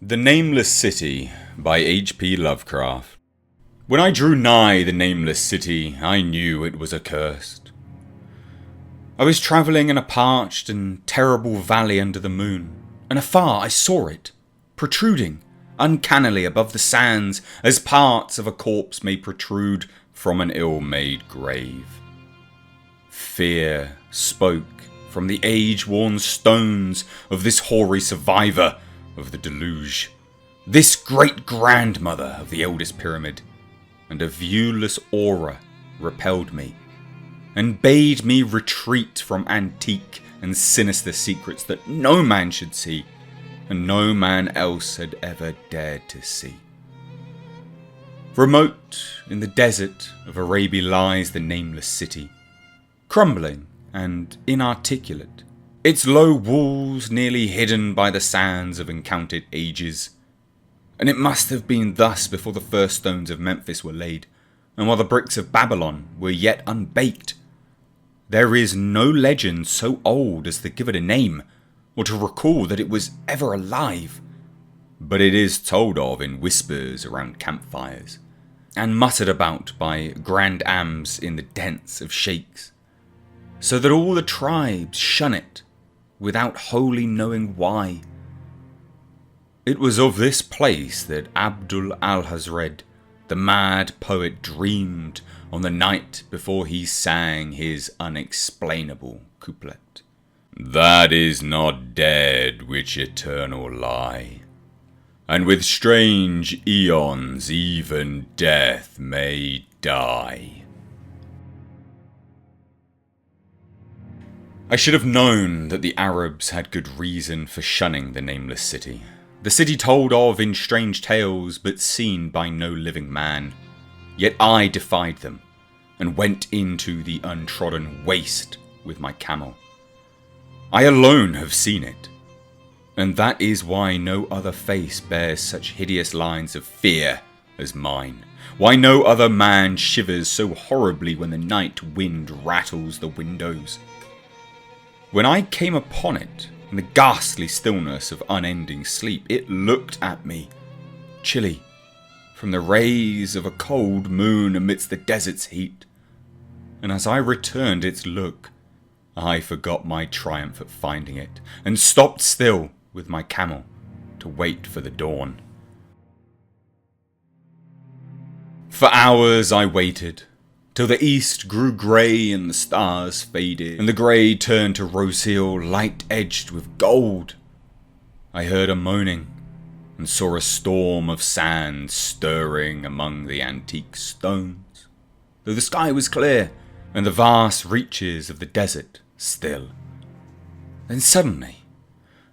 The Nameless City by H.P. Lovecraft. When I drew nigh the Nameless City, I knew it was accursed. I was travelling in a parched and terrible valley under the moon, and afar I saw it, protruding uncannily above the sands as parts of a corpse may protrude from an ill-made grave. Fear spoke from the age-worn stones of this hoary survivor of the deluge, this great-grandmother of the eldest pyramid, and a viewless aura repelled me, and bade me retreat from antique and sinister secrets that no man should see, and no man else had ever dared to see. Remote in the desert of Arabia lies the Nameless City, crumbling and inarticulate, its low walls nearly hidden by the sands of encountered ages. And it must have been thus before the first stones of Memphis were laid, and while the bricks of Babylon were yet unbaked. There is no legend so old as to give it a name, or to recall that it was ever alive, but it is told of in whispers around campfires, and muttered about by grandams in the dens of sheikhs, so that all the tribes shun it without wholly knowing why. It was of this place that Abdul al-Hazred, the mad poet, dreamed on the night before he sang his unexplainable couplet. That is not dead which eternal lie, and with strange eons even death may die. I should have known that the Arabs had good reason for shunning the Nameless City. The city told of in strange tales, but seen by no living man. Yet I defied them, and went into the untrodden waste with my camel. I alone have seen it, and that is why no other face bears such hideous lines of fear as mine. Why no other man shivers so horribly when the night wind rattles the windows. When I came upon it, in the ghastly stillness of unending sleep, it looked at me, chilly, from the rays of a cold moon amidst the desert's heat. And as I returned its look, I forgot my triumph at finding it, and stopped still with my camel to wait for the dawn. For hours I waited, till the east grew grey and the stars faded, and the grey turned to roseal, light-edged with gold. I heard a moaning, and saw a storm of sand stirring among the antique stones, though the sky was clear, and the vast reaches of the desert still. Then suddenly,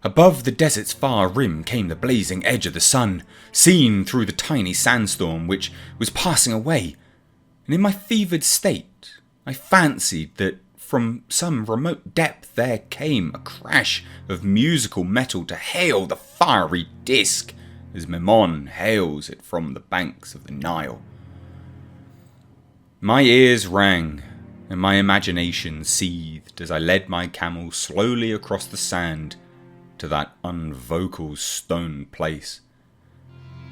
above the desert's far rim came the blazing edge of the sun, seen through the tiny sandstorm which was passing away. And in my fevered state, I fancied that from some remote depth there came a crash of musical metal to hail the fiery disk as Memnon hails it from the banks of the Nile. My ears rang, and my imagination seethed as I led my camel slowly across the sand to that unvocal stone place.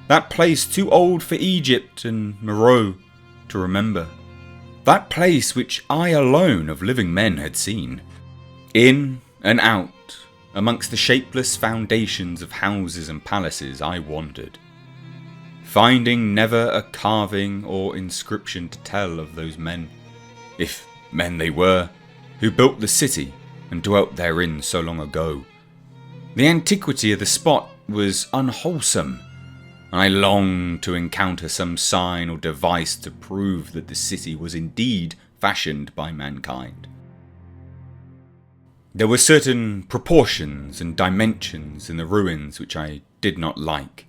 That place too old for Egypt and Meroe to remember. That place which I alone of living men had seen. In and out, amongst the shapeless foundations of houses and palaces I wandered, finding never a carving or inscription to tell of those men, if men they were, who built the city and dwelt therein so long ago. The antiquity of the spot was unwholesome, and I longed to encounter some sign or device to prove that the city was indeed fashioned by mankind. There were certain proportions and dimensions in the ruins which I did not like.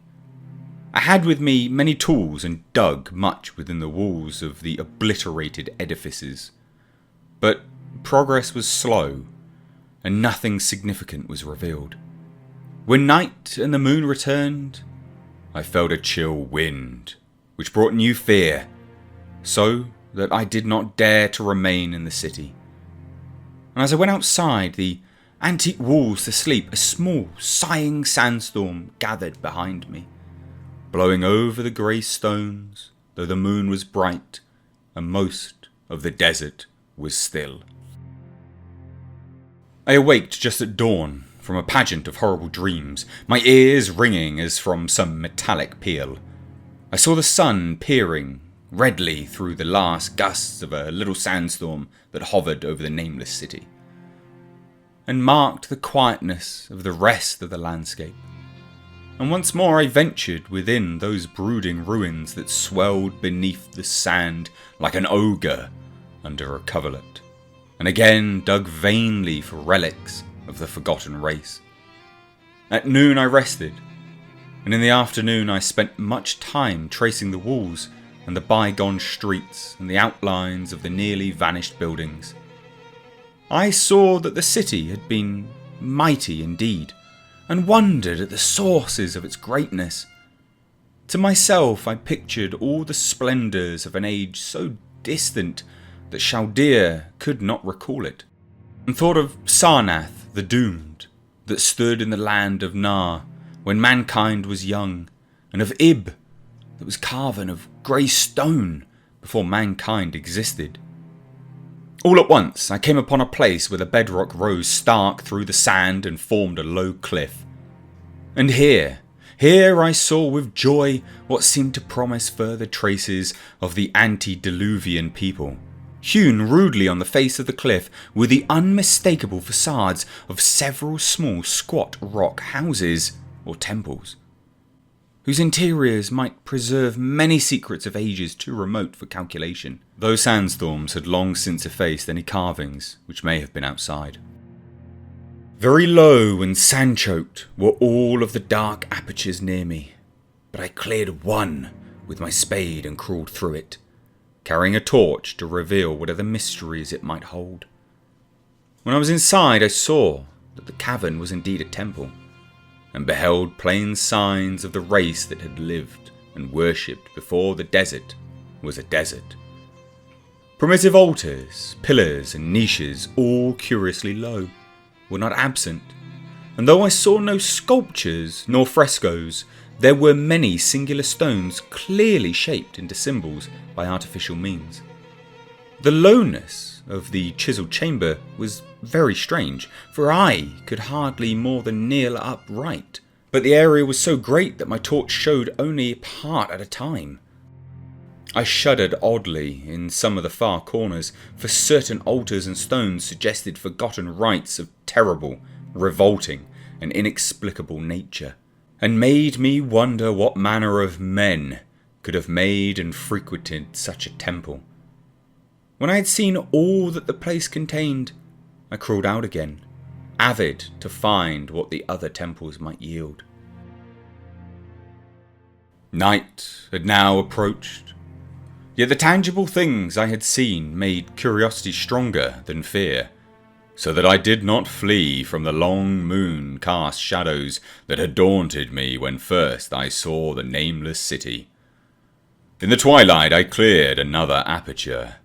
I had with me many tools and dug much within the walls of the obliterated edifices, but progress was slow, and nothing significant was revealed. When night and the moon returned, I felt a chill wind, which brought new fear, so that I did not dare to remain in the city. And as I went outside, the antique walls to sleep, a small, sighing sandstorm gathered behind me, blowing over the grey stones, though the moon was bright and most of the desert was still. I awaked just at dawn from a pageant of horrible dreams, my ears ringing as from some metallic peal. I saw the sun peering redly through the last gusts of a little sandstorm that hovered over the Nameless city, and marked the quietness of the rest of the landscape. And once more I ventured within those brooding ruins that swelled beneath the sand like an ogre under a coverlet, and again dug vainly for relics of the forgotten race. At noon I rested, and in the afternoon I spent much time tracing the walls and the bygone streets and the outlines of the nearly vanished buildings. I saw that the city had been mighty indeed, and wondered at the sources of its greatness. To myself I pictured all the splendours of an age so distant that Chaldea could not recall it, and thought of Sarnath the Doomed, that stood in the land of Nar when mankind was young, and of Ib, that was carven of grey stone before mankind existed. All at once I came upon a place where the bedrock rose stark through the sand and formed a low cliff. And here I saw with joy what seemed to promise further traces of the antediluvian people, hewn rudely on the face of the cliff were the unmistakable facades of several small squat rock houses or temples, whose interiors might preserve many secrets of ages too remote for calculation, though sandstorms had long since effaced any carvings which may have been outside. Very low and sand-choked were all of the dark apertures near me, but I cleared one with my spade and crawled through it, carrying a torch to reveal whatever mysteries it might hold. When I was inside, I saw that the cavern was indeed a temple, and beheld plain signs of the race that had lived and worshipped before the desert was a desert. Primitive altars, pillars and niches, all curiously low, were not absent, and though I saw no sculptures nor frescoes, there were many singular stones clearly shaped into symbols by artificial means. The lowness of the chiselled chamber was very strange, for I could hardly more than kneel upright, but the area was so great that my torch showed only part at a time. I shuddered oddly in some of the far corners, for certain altars and stones suggested forgotten rites of terrible, revolting, and inexplicable nature, and made me wonder what manner of men could have made and frequented such a temple. When I had seen all that the place contained, I crawled out again, avid to find what the other temples might yield. Night had now approached, yet the tangible things I had seen made curiosity stronger than fear, so that I did not flee from the long moon-cast shadows that had daunted me when first I saw the Nameless city. In the twilight I cleared another aperture,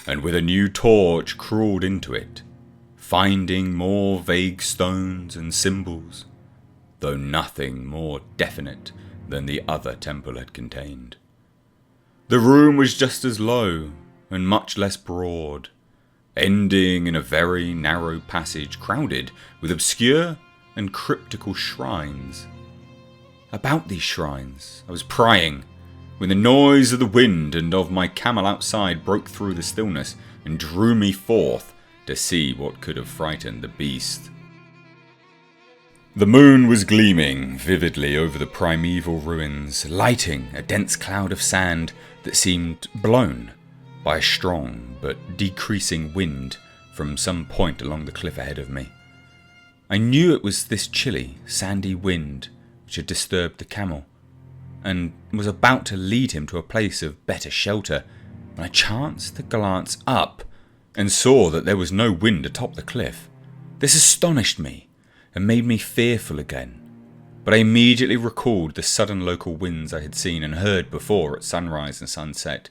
and with a new torch crawled into it, finding more vague stones and symbols, though nothing more definite than the other temple had contained. The room was just as low and much less broad, ending in a very narrow passage crowded with obscure and cryptical shrines. About these shrines I was prying, when the noise of the wind and of my camel outside broke through the stillness and drew me forth to see what could have frightened the beast. The moon was gleaming vividly over the primeval ruins, lighting a dense cloud of sand that seemed blown by a strong but decreasing wind from some point along the cliff ahead of me. I knew it was this chilly, sandy wind which had disturbed the camel, and was about to lead him to a place of better shelter, when I chanced to glance up and saw that there was no wind atop the cliff. This astonished me and made me fearful again, but I immediately recalled the sudden local winds I had seen and heard before at sunrise and sunset,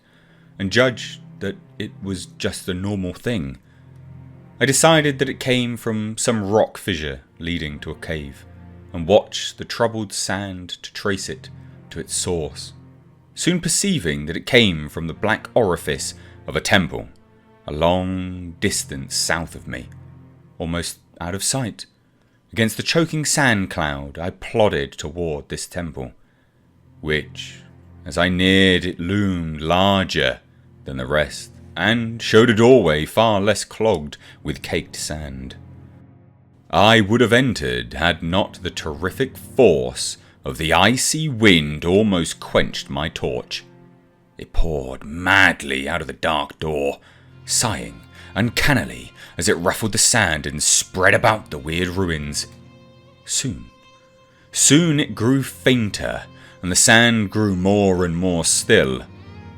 and judged that it was just a normal thing. I decided that it came from some rock fissure leading to a cave, and watched the troubled sand to trace it to its source, soon perceiving that it came from the black orifice of a temple, a long distance south of me, almost out of sight. Against the choking sand cloud, I plodded toward this temple, which, as I neared, it loomed larger than the rest, and showed a doorway far less clogged with caked sand. I would have entered had not the terrific force of the icy wind almost quenched my torch. It poured madly out of the dark door, sighing uncannily as it ruffled the sand and spread about the weird ruins. Soon it grew fainter, and the sand grew more and more still,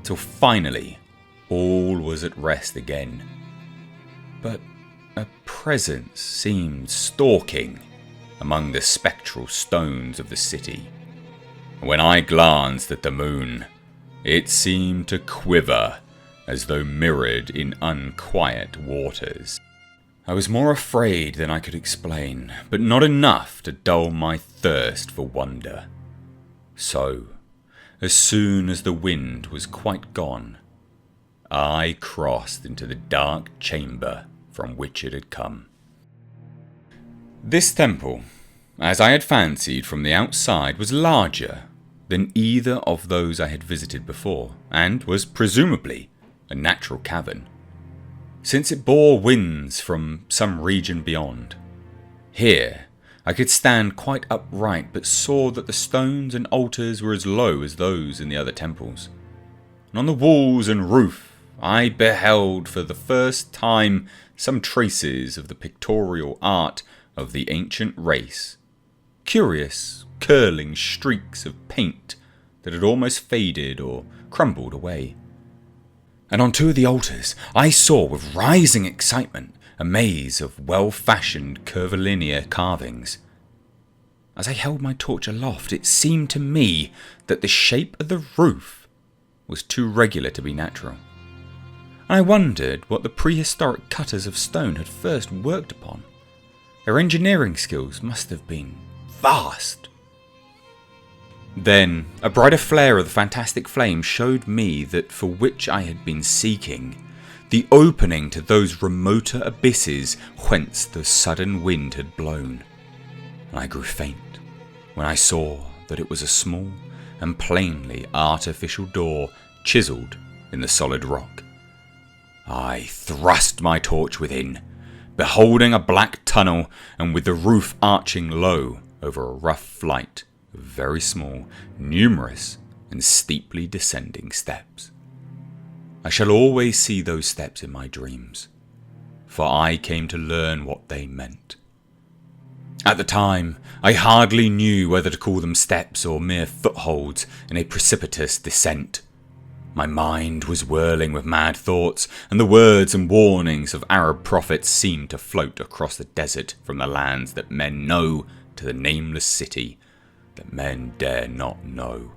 till finally all was at rest again. But a presence seemed stalking among the spectral stones of the city. When I glanced at the moon, it seemed to quiver as though mirrored in unquiet waters. I was more afraid than I could explain, but not enough to dull my thirst for wonder. So, as soon as the wind was quite gone, I crossed into the dark chamber from which it had come. This temple, as I had fancied from the outside, was larger than either of those I had visited before, and was presumably a natural cavern, since it bore winds from some region beyond. Here I could stand quite upright, but saw that the stones and altars were as low as those in the other temples, and on the walls and roof I beheld for the first time some traces of the pictorial art of the ancient race, curious curling streaks of paint that had almost faded or crumbled away. And on two of the altars I saw with rising excitement a maze of well-fashioned curvilinear carvings. As I held my torch aloft, it seemed to me that the shape of the roof was too regular to be natural. I wondered what the prehistoric cutters of stone had first worked upon. Their engineering skills must have been vast. Then a brighter flare of the fantastic flame showed me that for which I had been seeking, the opening to those remoter abysses whence the sudden wind had blown. And I grew faint when I saw that it was a small and plainly artificial door chiselled in the solid rock. I thrust my torch within, beholding a black tunnel, and with the roof arching low over a rough flight of very small, numerous, and steeply descending steps. I shall always see those steps in my dreams, for I came to learn what they meant. At the time, I hardly knew whether to call them steps or mere footholds in a precipitous descent. My mind was whirling with mad thoughts, and the words and warnings of Arab prophets seemed to float across the desert from the lands that men know to the nameless city that men dare not know.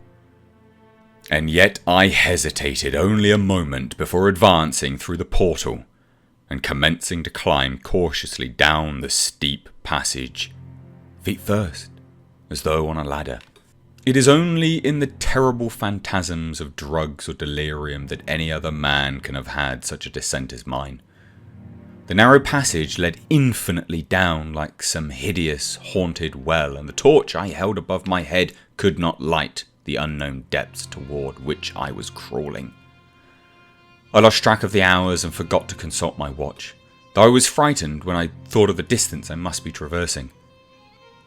And yet I hesitated only a moment before advancing through the portal and commencing to climb cautiously down the steep passage, feet first, as though on a ladder. It is only in the terrible phantasms of drugs or delirium that any other man can have had such a descent as mine. The narrow passage led infinitely down like some hideous, haunted well, and the torch I held above my head could not light the unknown depths toward which I was crawling. I lost track of the hours and forgot to consult my watch, though I was frightened when I thought of the distance I must be traversing.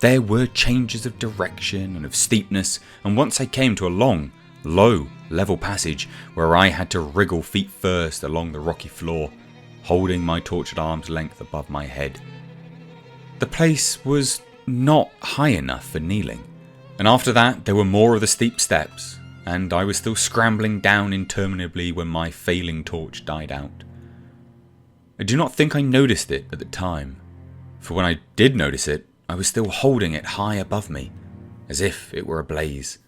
There were changes of direction and of steepness, and once I came to a long, low, level passage where I had to wriggle feet first along the rocky floor, holding my torch at arm's length above my head. The place was not high enough for kneeling, and after that there were more of the steep steps, and I was still scrambling down interminably when my failing torch died out. I do not think I noticed it at the time, for when I did notice it, I was still holding it high above me, as if it were ablaze.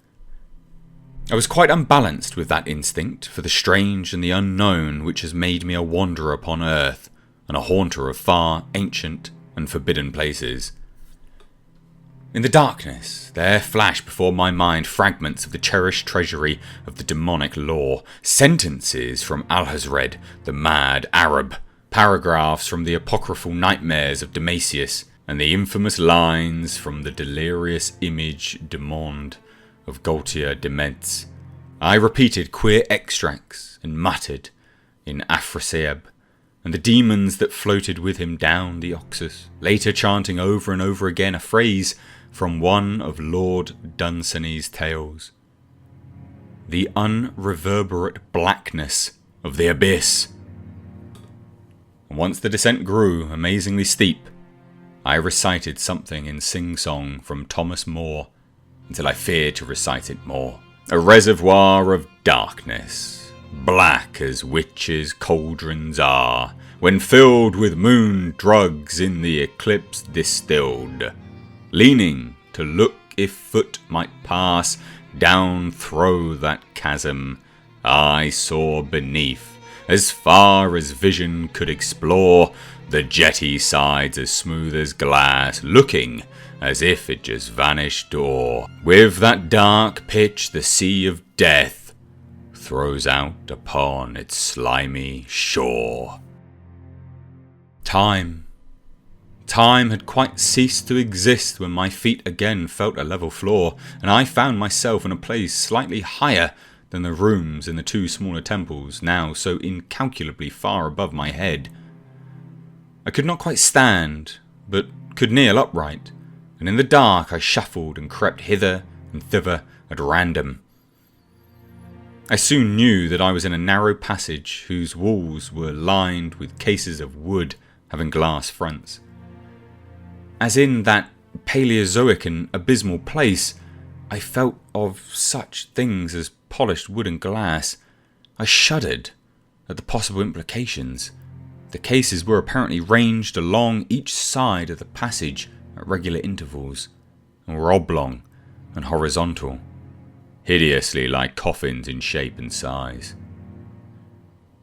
I was quite unbalanced with that instinct for the strange and the unknown which has made me a wanderer upon earth and a haunter of far, ancient, and forbidden places. In the darkness, there flashed before my mind fragments of the cherished treasury of the demonic lore, sentences from Alhazred, the mad Arab, paragraphs from the apocryphal nightmares of Damasius, and the infamous lines from the delirious image du monde of Gaultier de Metz. I repeated queer extracts and muttered in Afrasiab, and the demons that floated with him down the Oxus, later chanting over and over again a phrase from one of Lord Dunsany's tales. The unreverberate blackness of the abyss. And once the descent grew amazingly steep, I recited something in sing-song from Thomas More until I feared to recite it more. A reservoir of darkness, black as witches' cauldrons are, when filled with moon drugs in the eclipse distilled. Leaning to look if foot might pass down through that chasm, I saw beneath, as far as vision could explore, the jetty sides as smooth as glass, looking as if it just vanished o'er. With that dark pitch the sea of death throws out upon its slimy shore. Time had quite ceased to exist when my feet again felt a level floor, and I found myself in a place slightly higher than the rooms in the two smaller temples, now so incalculably far above my head. I could not quite stand, but could kneel upright, and in the dark I shuffled and crept hither and thither at random. I soon knew that I was in a narrow passage whose walls were lined with cases of wood having glass fronts. As in that Paleozoic and abysmal place, I felt of such things as polished wood and glass. I shuddered at the possible implications. The cases were apparently ranged along each side of the passage at regular intervals, and were oblong and horizontal, hideously like coffins in shape and size.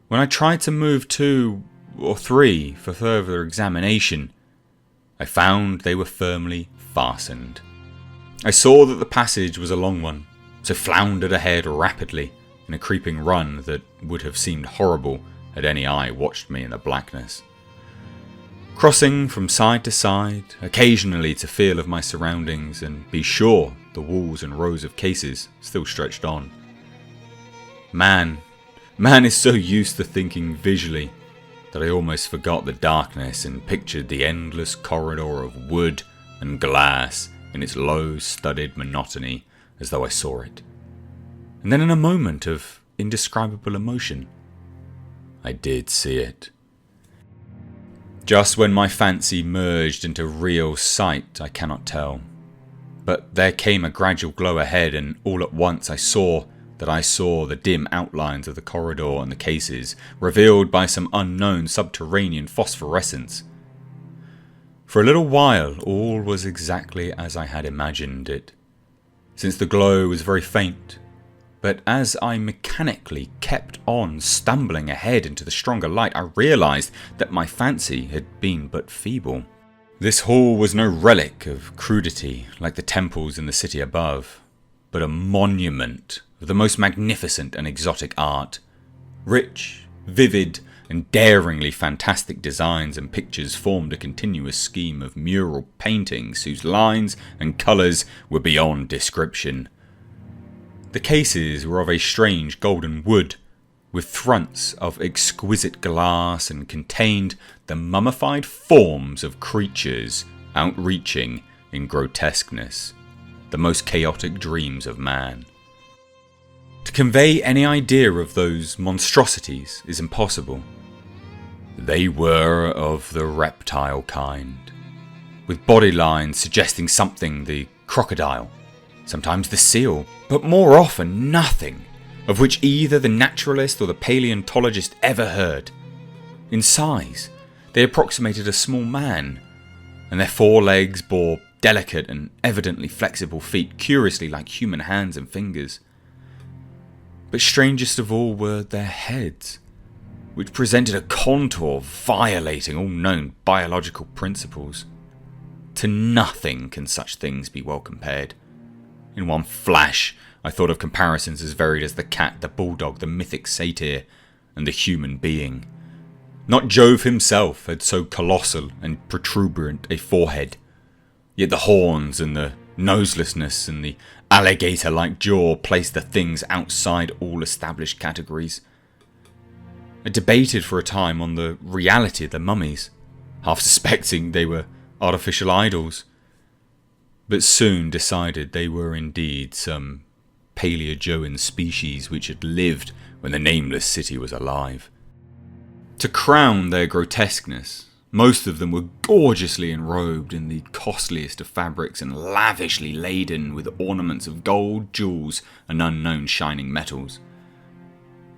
When I tried to move 2 or 3 for further examination, I found they were firmly fastened. I saw that the passage was a long one, so floundered ahead rapidly in a creeping run that would have seemed horrible had any eye watched me in the blackness. Crossing from side to side, occasionally to feel of my surroundings and be sure the walls and rows of cases still stretched on. Man is so used to thinking visually that I almost forgot the darkness and pictured the endless corridor of wood and glass in its low studded monotony as though I saw it. And then in a moment of indescribable emotion, I did see it. Just when my fancy merged into real sight, I cannot tell. But there came a gradual glow ahead, and all at once I saw the dim outlines of the corridor and the cases, revealed by some unknown subterranean phosphorescence. For a little while all was exactly as I had imagined it, since the glow was very faint. But as I mechanically kept on stumbling ahead into the stronger light, I realised that my fancy had been but feeble. This hall was no relic of crudity like the temples in the city above, but a monument of the most magnificent and exotic art. Rich, vivid, and daringly fantastic designs and pictures formed a continuous scheme of mural paintings whose lines and colours were beyond description. The cases were of a strange golden wood, with fronts of exquisite glass, and contained the mummified forms of creatures outreaching in grotesqueness, the most chaotic dreams of man. To convey any idea of those monstrosities is impossible. They were of the reptile kind, with body lines suggesting something the crocodile, sometimes the seal, but more often nothing of which either the naturalist or the paleontologist ever heard. In size, they approximated a small man, and their forelegs bore delicate and evidently flexible feet, curiously like human hands and fingers. But strangest of all were their heads. which presented a contour violating all known biological principles. To nothing can such things be well compared. In one flash, I thought of comparisons as varied as the cat, the bulldog, the mythic satyr, and the human being. Not Jove himself had so colossal and protuberant a forehead, yet the horns and the noselessness and the alligator-like jaw placed the things outside all established categories. I debated for a time on the reality of the mummies, half suspecting they were artificial idols, but soon decided they were indeed some Paleozoan species which had lived when the Nameless City was alive. To crown their grotesqueness, most of them were gorgeously enrobed in the costliest of fabrics and lavishly laden with ornaments of gold, jewels, and unknown shining metals.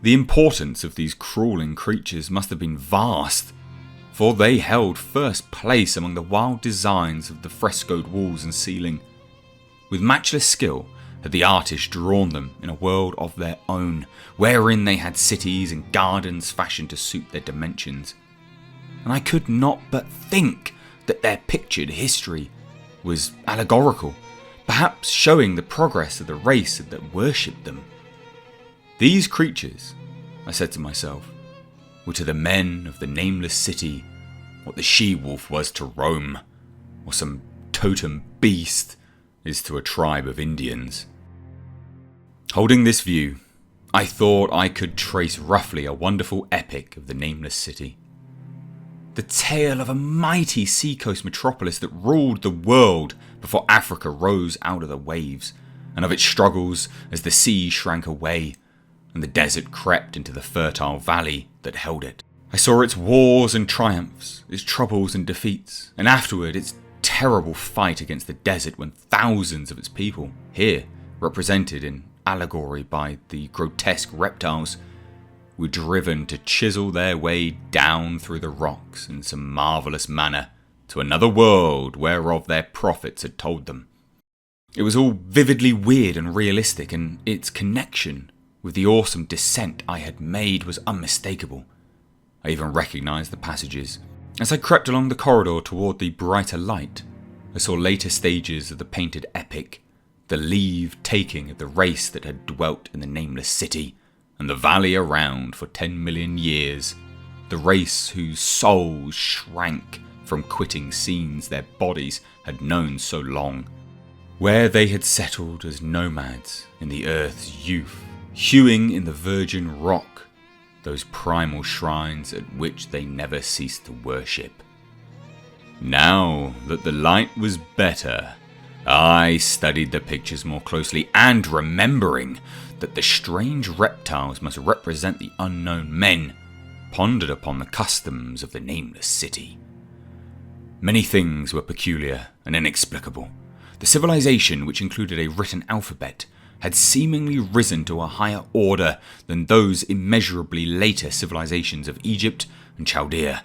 The importance of these crawling creatures must have been vast, for they held first place among the wild designs of the frescoed walls and ceiling. With matchless skill had the artist drawn them in a world of their own, wherein they had cities and gardens fashioned to suit their dimensions. And I could not but think that their pictured history was allegorical, perhaps showing the progress of the race that worshipped them. These creatures, I said to myself, were to the men of the Nameless City what the she-wolf was to Rome, or some totem beast is to a tribe of Indians. Holding this view, I thought I could trace roughly a wonderful epic of the Nameless City. The tale of a mighty seacoast metropolis that ruled the world before Africa rose out of the waves, and of its struggles as the sea shrank away and the desert crept into the fertile valley that held it. I saw its wars and triumphs, its troubles and defeats, and afterward its terrible fight against the desert when thousands of its people, here represented in allegory by the grotesque reptiles, were driven to chisel their way down through the rocks in some marvellous manner to another world whereof their prophets had told them. It was all vividly weird and realistic, and its connection with the awesome descent I had made was unmistakable. I even recognised the passages. As I crept along the corridor toward the brighter light, I saw later stages of the painted epic, the leave-taking of the race that had dwelt in the Nameless City and the valley around for 10 million years, the race whose souls shrank from quitting scenes their bodies had known so long, where they had settled as nomads in the earth's youth, hewing in the virgin rock those primal shrines at which they never ceased to worship. Now that the light was better, I studied the pictures more closely, and remembering that the strange reptiles must represent the unknown men, pondered upon the customs of the Nameless City. Many things were peculiar and inexplicable. The civilization, which included a written alphabet, had seemingly risen to a higher order than those immeasurably later civilizations of Egypt and Chaldea.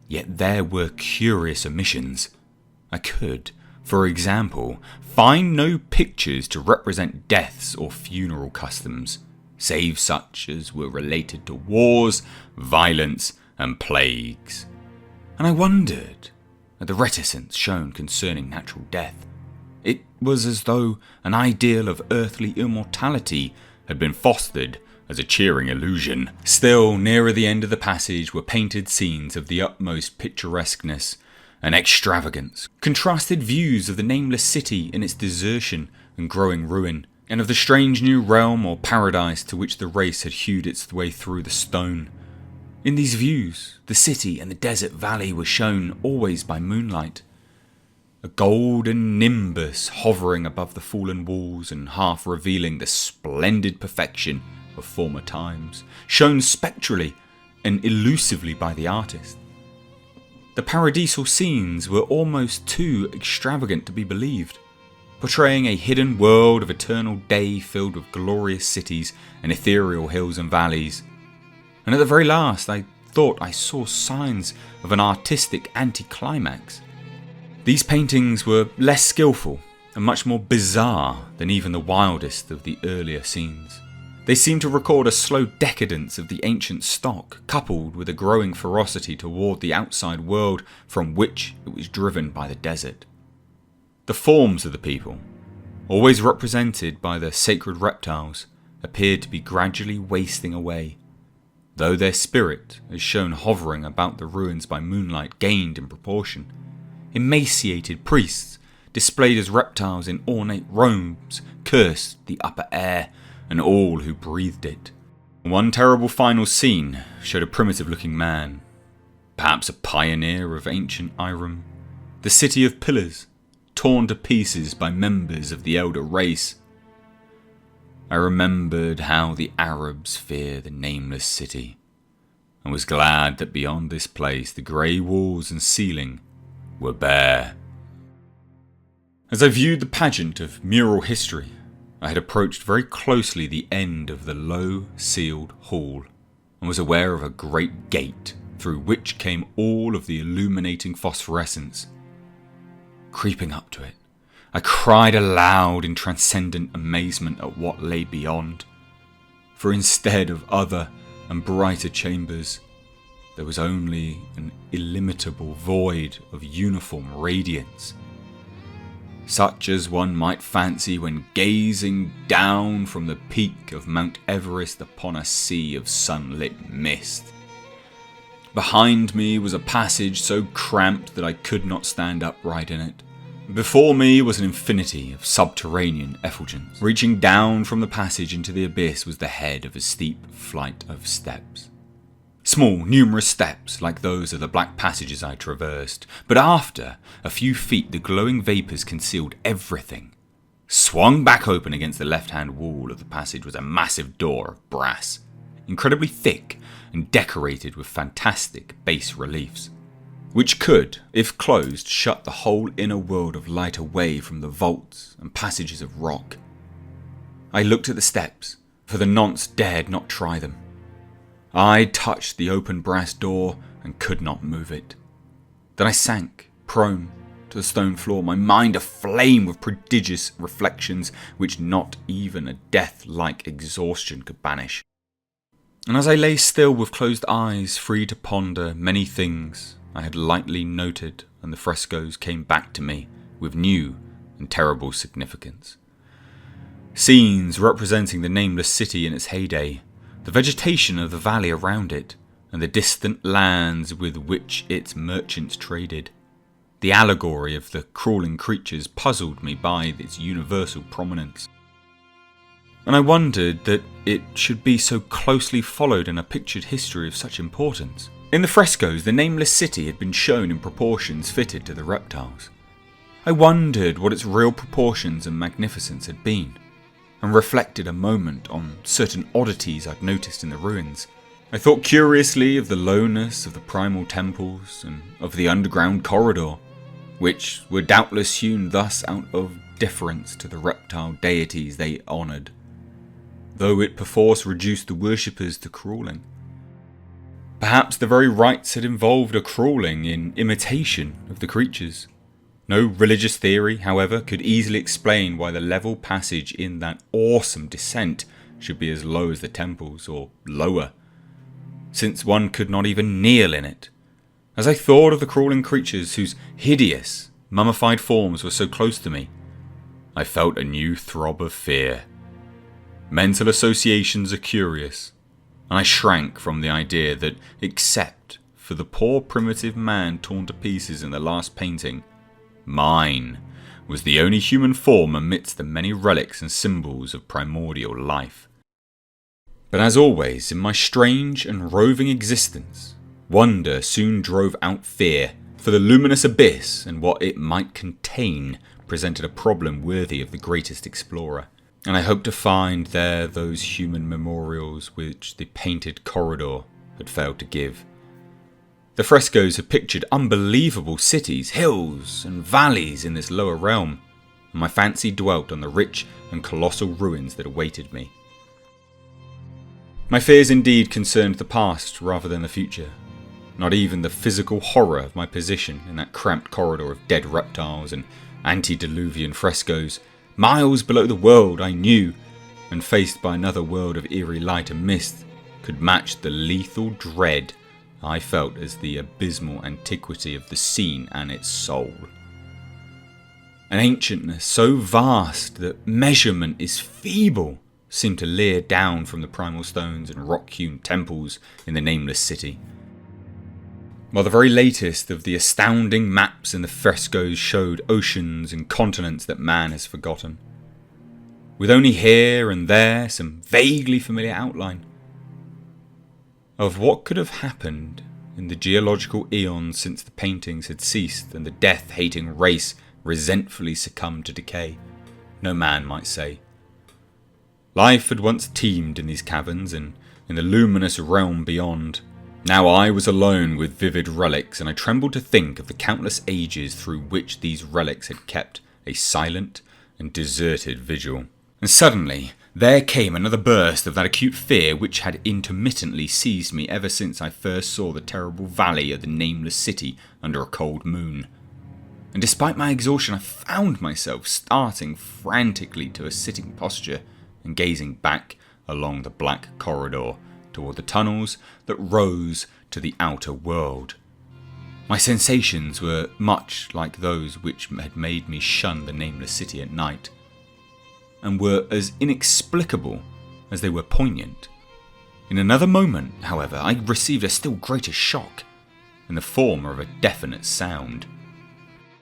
Yet there were curious omissions. I could, for example, find no pictures to represent deaths or funeral customs, save such as were related to wars, violence, and plagues. And I wondered at the reticence shown concerning natural death. It was as though an ideal of earthly immortality had been fostered as a cheering illusion. Still, nearer the end of the passage were painted scenes of the utmost picturesqueness and extravagance, contrasted views of the Nameless City in its desertion and growing ruin, and of the strange new realm or paradise to which the race had hewed its way through the stone. In these views, the city and the desert valley were shown always by moonlight, a golden nimbus hovering above the fallen walls and half revealing the splendid perfection of former times, shown spectrally and elusively by the artist. The paradisal scenes were almost too extravagant to be believed, portraying a hidden world of eternal day filled with glorious cities and ethereal hills and valleys. And at the very last, I thought I saw signs of an artistic anticlimax. These paintings were less skillful and much more bizarre than even the wildest of the earlier scenes. They seem to record a slow decadence of the ancient stock, coupled with a growing ferocity toward the outside world from which it was driven by the desert. The forms of the people, always represented by the sacred reptiles, appeared to be gradually wasting away, though their spirit, as shown hovering about the ruins by moonlight, gained in proportion. Emaciated priests, displayed as reptiles in ornate robes, cursed the upper air and all who breathed it. One terrible final scene showed a primitive-looking man, perhaps a pioneer of ancient Iram, the city of pillars, torn to pieces by members of the elder race. I remembered how the Arabs fear the Nameless city, and was glad that beyond this place the grey walls and ceiling were bare. As I viewed the pageant of mural history, I had approached very closely the end of the low, sealed hall, and was aware of a great gate through which came all of the illuminating phosphorescence. Creeping up to it, I cried aloud in transcendent amazement at what lay beyond, for instead of other and brighter chambers, there was only an illimitable void of uniform radiance, such as one might fancy when gazing down from the peak of Mount Everest upon a sea of sunlit mist. Behind me was a passage so cramped that I could not stand upright in it. Before me was an infinity of subterranean effulgence. Reaching down from the passage into the abyss was the head of a steep flight of steps. Small, numerous steps like those of the black passages I traversed, but after a few feet the glowing vapours concealed everything. Swung back open against the left-hand wall of the passage was a massive door of brass, incredibly thick and decorated with fantastic bas reliefs, which could, if closed, shut the whole inner world of light away from the vaults and passages of rock. I looked at the steps, for the nonce dared not try them. I touched the open brass door and could not move it. Then I sank, prone, to the stone floor, my mind aflame with prodigious reflections which not even a death-like exhaustion could banish. And as I lay still with closed eyes, free to ponder many things I had lightly noted, and the frescoes came back to me with new and terrible significance. Scenes representing the Nameless city in its heyday, the vegetation of the valley around it, and the distant lands with which its merchants traded. The allegory of the crawling creatures puzzled me by its universal prominence, and I wondered that it should be so closely followed in a pictured history of such importance. In the frescoes, the Nameless city had been shown in proportions fitted to the reptiles. I wondered what its real proportions and magnificence had been, and reflected a moment on certain oddities I'd noticed in the ruins. I thought curiously of the lowness of the primal temples and of the underground corridor, which were doubtless hewn thus out of deference to the reptile deities they honoured, though it perforce reduced the worshippers to crawling. Perhaps the very rites had involved a crawling in imitation of the creatures. No religious theory, however, could easily explain why the level passage in that awesome descent should be as low as the temples, or lower, since one could not even kneel in it. As I thought of the crawling creatures whose hideous, mummified forms were so close to me, I felt a new throb of fear. Mental associations are curious, and I shrank from the idea that, except for the poor primitive man torn to pieces in the last painting, mine was the only human form amidst the many relics and symbols of primordial life. But as always in my strange and roving existence, wonder soon drove out fear, for the luminous abyss and what it might contain presented a problem worthy of the greatest explorer, and I hoped to find there those human memorials which the painted corridor had failed to give. The frescoes had pictured unbelievable cities, hills, and valleys in this lower realm, and my fancy dwelt on the rich and colossal ruins that awaited me. My fears indeed concerned the past rather than the future. Not even the physical horror of my position in that cramped corridor of dead reptiles and antediluvian frescoes, miles below the world I knew, and faced by another world of eerie light and mist, could match the lethal dread I felt as the abysmal antiquity of the scene and its soul. An ancientness so vast that measurement is feeble seemed to leer down from the primal stones and rock-hewn temples in the Nameless city, while the very latest of the astounding maps and the frescoes showed oceans and continents that man has forgotten, with only here and there some vaguely familiar outline of what could have happened in the geological eons since the paintings had ceased and the death-hating race resentfully succumbed to decay. No man might say. Life had once teemed in these caverns and in the luminous realm beyond. Now I was alone with vivid relics, and I trembled to think of the countless ages through which these relics had kept a silent and deserted vigil. And suddenly there came another burst of that acute fear which had intermittently seized me ever since I first saw the terrible valley of the Nameless city under a cold moon. And despite my exhaustion, I found myself starting frantically to a sitting posture and gazing back along the black corridor toward the tunnels that rose to the outer world. My sensations were much like those which had made me shun the Nameless city at night, and were as inexplicable as they were poignant. In another moment, however, I received a still greater shock, in the form of a definite sound.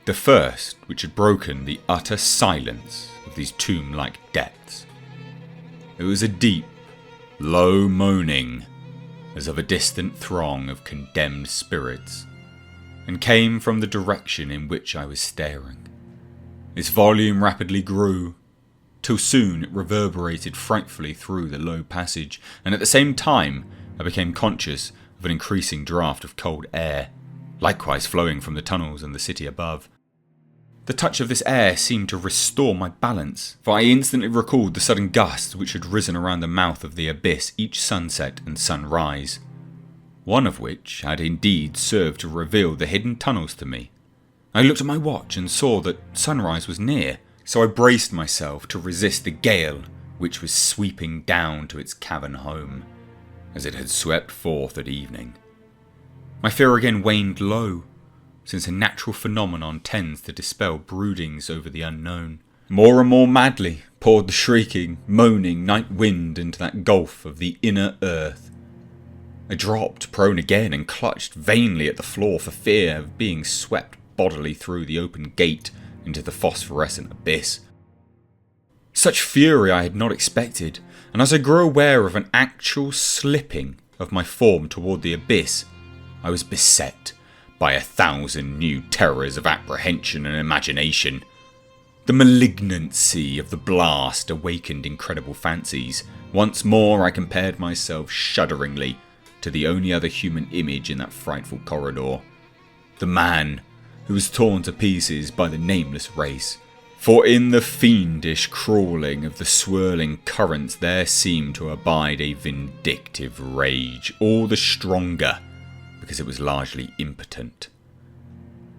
The first which had broken the utter silence of these tomb-like depths. It was a deep, low moaning, as of a distant throng of condemned spirits, and came from the direction in which I was staring. Its volume rapidly grew, till soon it reverberated frightfully through the low passage, and at the same time I became conscious of an increasing draught of cold air, likewise flowing from the tunnels and the city above. The touch of this air seemed to restore my balance, for I instantly recalled the sudden gusts which had risen around the mouth of the abyss each sunset and sunrise, one of which had indeed served to reveal the hidden tunnels to me. I looked at my watch and saw that sunrise was near, so I braced myself to resist the gale which was sweeping down to its cavern home, as it had swept forth at evening. My fear again waned low, since a natural phenomenon tends to dispel broodings over the unknown. More and more madly poured the shrieking, moaning night wind into that gulf of the inner earth. I dropped prone again and clutched vainly at the floor for fear of being swept bodily through the open gate into the phosphorescent abyss. Such fury I had not expected, and as I grew aware of an actual slipping of my form toward the abyss, I was beset by 1,000 new terrors of apprehension and imagination. The malignancy of the blast awakened incredible fancies. Once more I compared myself shudderingly to the only other human image in that frightful corridor, the man who was torn to pieces by the Nameless race. For in the fiendish crawling of the swirling currents there seemed to abide a vindictive rage, all the stronger because it was largely impotent.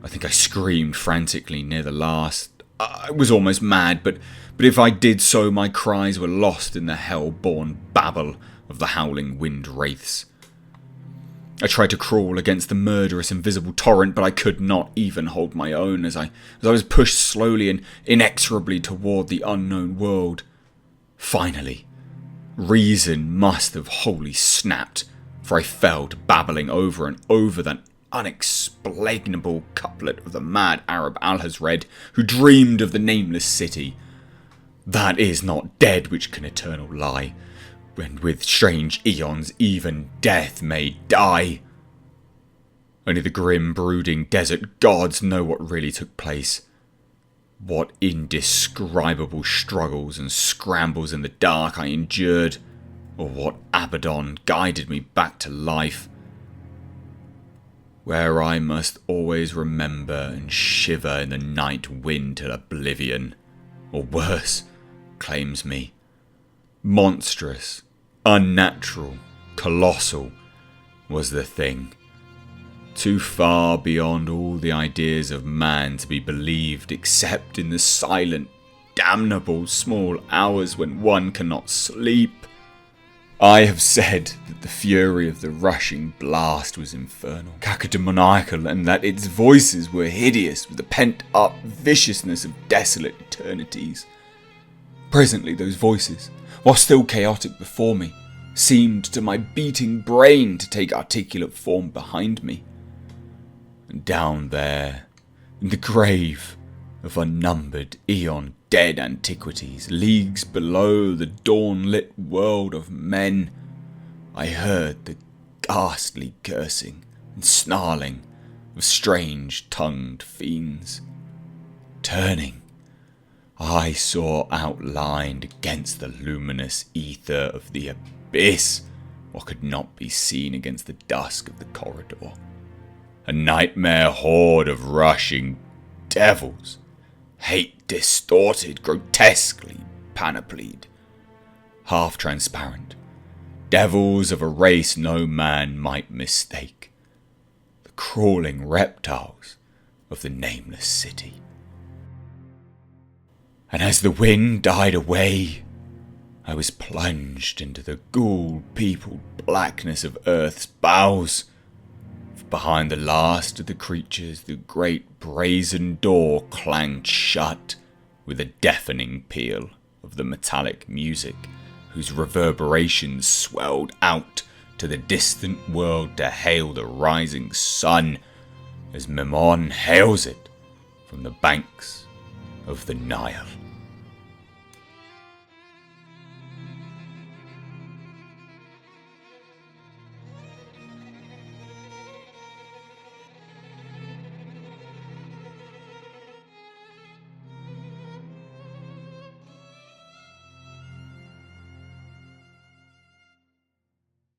I think I screamed frantically near the last. I was almost mad, but if I did so, my cries were lost in the hell-born babble of the howling wind wraiths. I tried to crawl against the murderous invisible torrent, but I could not even hold my own as I was pushed slowly and inexorably toward the unknown world. Finally, reason must have wholly snapped, for I fell to babbling over and over that unexplainable couplet of the mad Arab Alhazred, who dreamed of the Nameless city. That is not dead which can eternal lie, when with strange eons even death may die. Only the grim brooding desert gods know what really took place. What indescribable struggles and scrambles in the dark I endured, or what Abaddon guided me back to life, where I must always remember and shiver in the night wind till oblivion, or worse, claims me. Monstrous, unnatural, colossal was the thing, too far beyond all the ideas of man to be believed except in the silent, damnable small hours when one cannot sleep. I have said that the fury of the rushing blast was infernal, cacodemoniacal, and that its voices were hideous with the pent-up viciousness of desolate eternities. Presently those voices, while still chaotic before me, seemed to my beating brain to take articulate form behind me. And down there, in the grave of unnumbered eon-dead antiquities, leagues below the dawn-lit world of men, I heard the ghastly cursing and snarling of strange-tongued fiends. Turning, I saw outlined against the luminous ether of the abyss what could not be seen against the dusk of the corridor. A nightmare horde of rushing devils, hate distorted, grotesquely panoplied, half transparent, devils of a race no man might mistake, the crawling reptiles of the Nameless city. And as the wind died away, I was plunged into the ghoul-peopled blackness of Earth's bowels. Behind the last of the creatures, the great brazen door clanged shut with a deafening peal of the metallic music, whose reverberations swelled out to the distant world to hail the rising sun, as Memon hails it from the banks of the Nile.